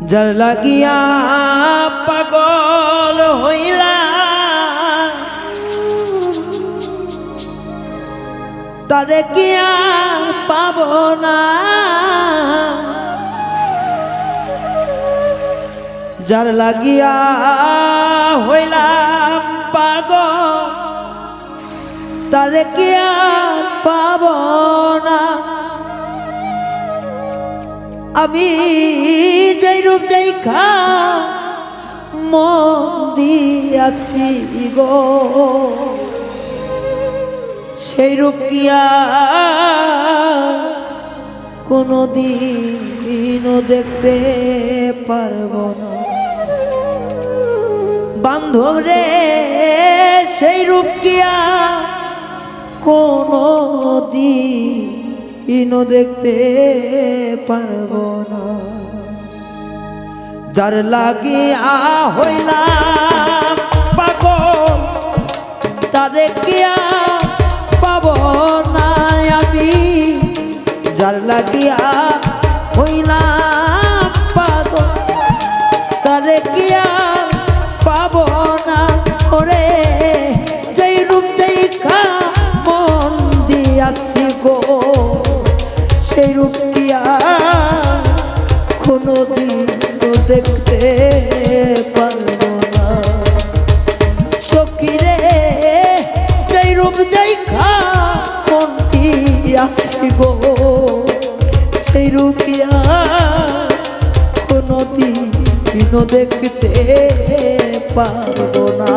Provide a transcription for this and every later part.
যার লাগিয়া পাগল হইলা তারে কিয়া পাব না। যার লাগিয়া হইলাম পাগল তারে কিয়া পাব না। আমি যেই রূপ দেখা মন দিয়াছি গো সেই রূপ কিয়া কোনদিনও দেখতে পারব না। বান্ধব রে সেই রূপ কিয়া কোনদিনও দেখতে পারব না। যার লাগিয়া হইলাম পাগল তারে কিয়া পাব না আমি। যার লাগিয়া হইলাম পাগল তারে কিয়া পাব না। ওরে যেই রূপ দেখা মন দিয়াছি গো সেই রূপ কিয়া কোনদিন দেখতে পারব না। সখীরে যেই রূপ দেখা মন দিয়াছি গো সেই রূপ কিয়া কোনদিনও দেখতে পারব না।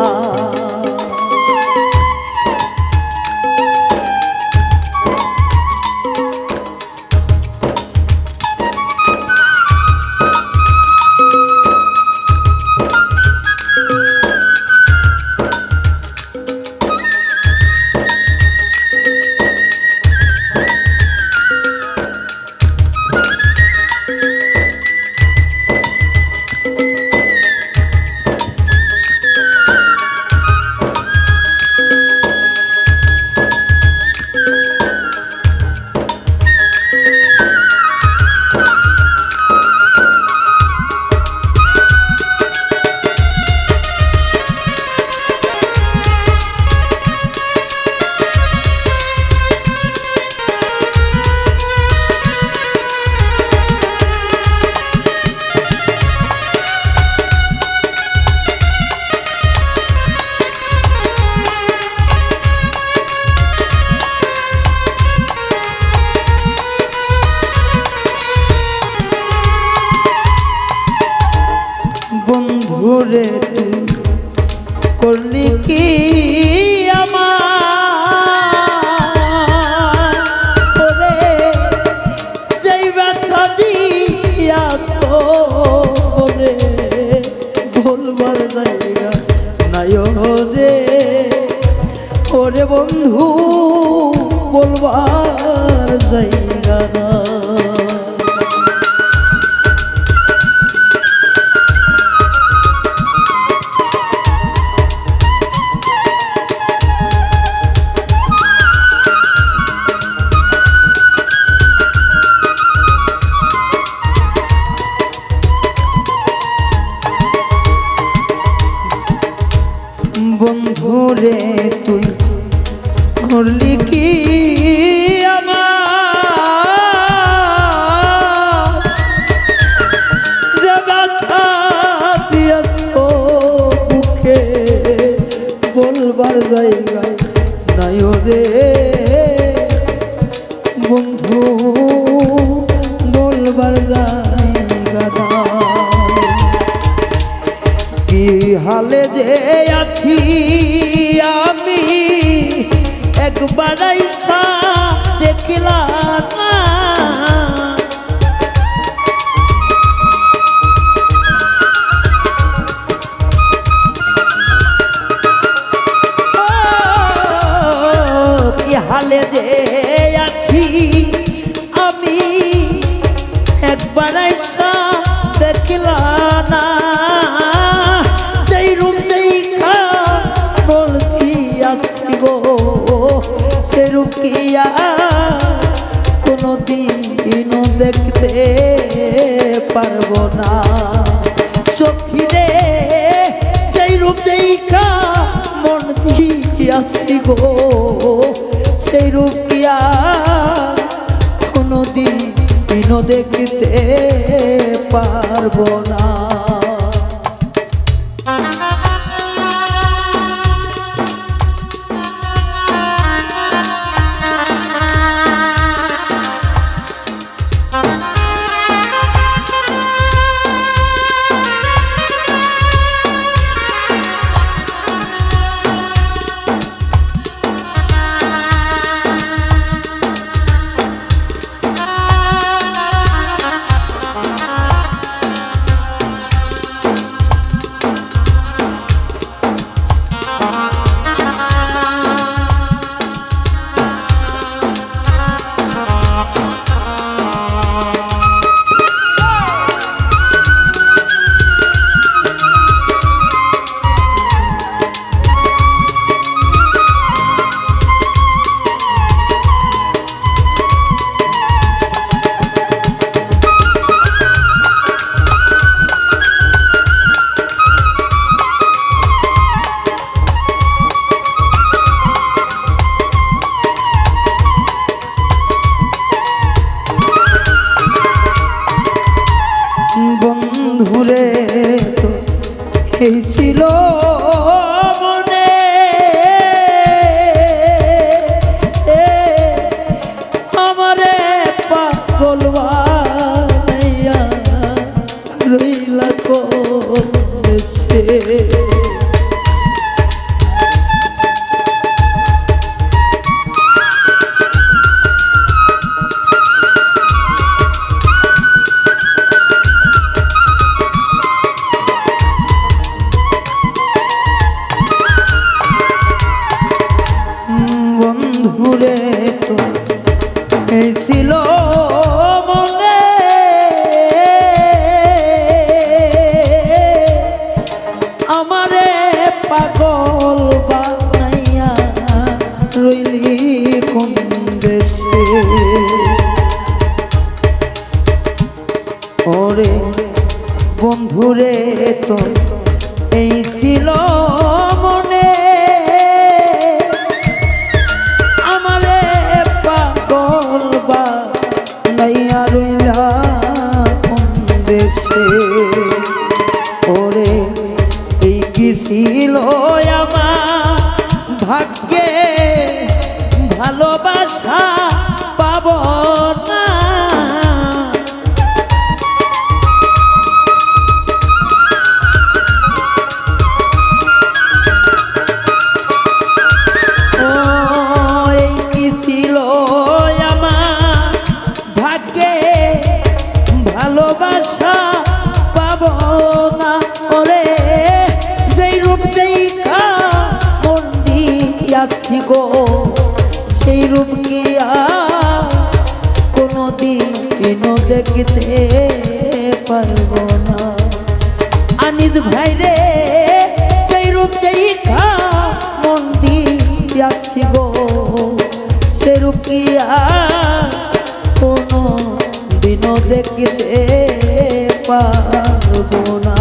বন্ধুরে তুই করলি কি আমার ওরে যেই ব্যথা দিয়াছ ওরে বলবার জায়গা নাই রে। ওরে বন্ধু বলবার জায়গা না। বন্ধুরে তুই করলি কি আমার যে ব্যথা দিয়াছ বুকে বলবার জায়গা নাই রে। বন্ধু বলবার জায়গা নাই। কি হালে যে আছি আমি একবার আইসা দেখলাম না। কি হালে যে আছি আমি একবার আইসা দেখলাম না। পারবো না। সখী রে যেই রূপ দেখা মন দিয়াছি গো, সেই রূপ কি আর কোনদিন দেখতে পারবো না। বন্ধুরে তো এই ছিল মনে, আমারে পাগল বানাইয়া রইলা কোন দেশে। বন্ধুরে তো এই ছিল মনে, আমারে পাগল বানাইয়া রইলি কোন দেশে। ওরে বন্ধুরে তো এই ছিল মনে, ওরে এই কি ছিল আমার ভাগ্যে ভালোবাসা পাব না। ও এই কি ছিল আমার ভাগ্যে ভালোবাসা পাব না। ওরে যেই রূপ দেখা মন দিয়াছি গো, সেই রূপ কি আর কোনদিন দেখতে পারবো না। আনিস ভাই রে যেই রূপ দেখা মন দিয়াছি গো, সেই রূপ কি আর কোনো দিনও দেখতে পারবো না।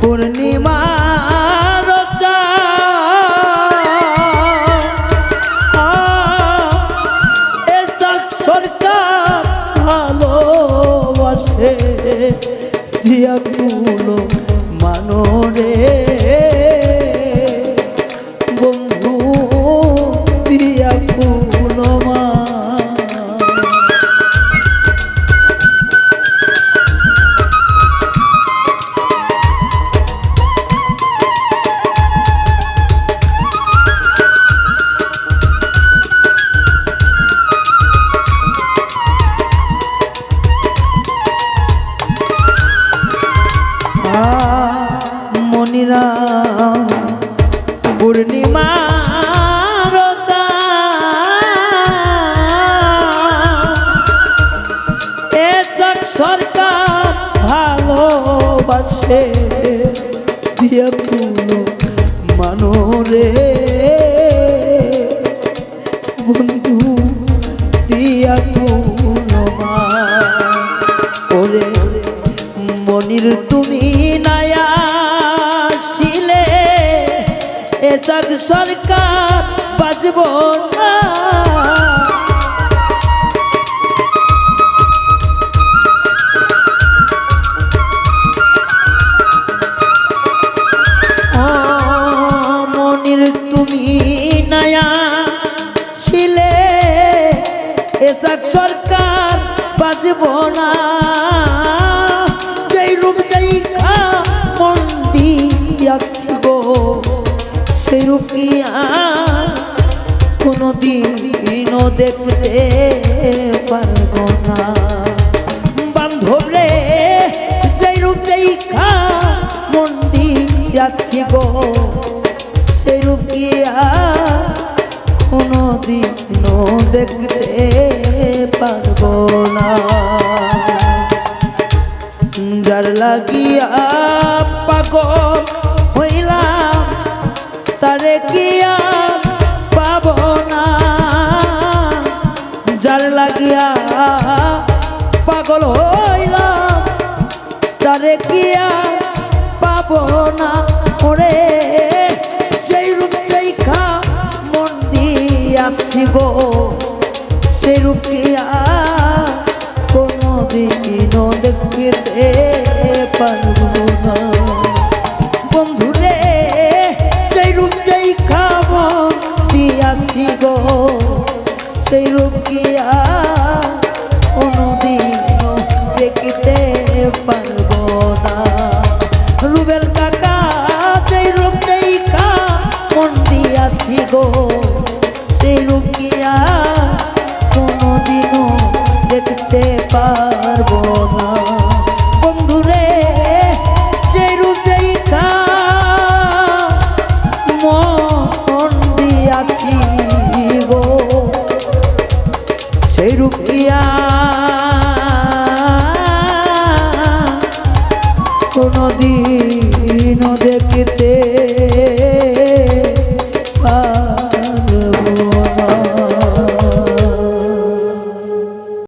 পূর্ণিমা সরকার ভালোবাসে দিয়া কুলো মানরে বন্ধু দিয়া কুলো মা মনিরা পূর্ণিমা সরকার ভালোবাসে দিয়া পুলো মানরে বন্ধু দিয়া পুলো মা ওরে মনির তুমি নায়া শিলে এ জাগ সরকার বাজব না মনির তুমি নায়া শিলে এ জাগ সরকার বাজব না সেই রূপিয়া কোনদিনও দেখতে পারব না বান্ধব রে যেই রূপ দেখা মন দিয়াছি গো সেই রূপিয়া কোনদিনও দেখতে পারব না যার লাগিয়া পাগল হইলাম তারে কিয়া পাব না যার লাগিয়া পাগল হইলাম তারে কিয়া পাব না ওরে সেই রূপ দেখা মন দিয়াছি গো সেই রূপিয়া কোনদিনও দেখতে পারব না বন্ধুরে সেই রূপ যেই খাব দিয়াছি গো সেই রূপ কিয়া কোনদিনও দেখতে পারব না রুবেল কাকা সেই রূপ যেই খা মন দিয়াছি গো সেই রূপ কিয়া কোনদিনও দেখতে পারব না বন্ধুরে যে রূপ দেখা মন দিয়াছি গো সেই রূপ কিয়া কোনদিনও দেখতে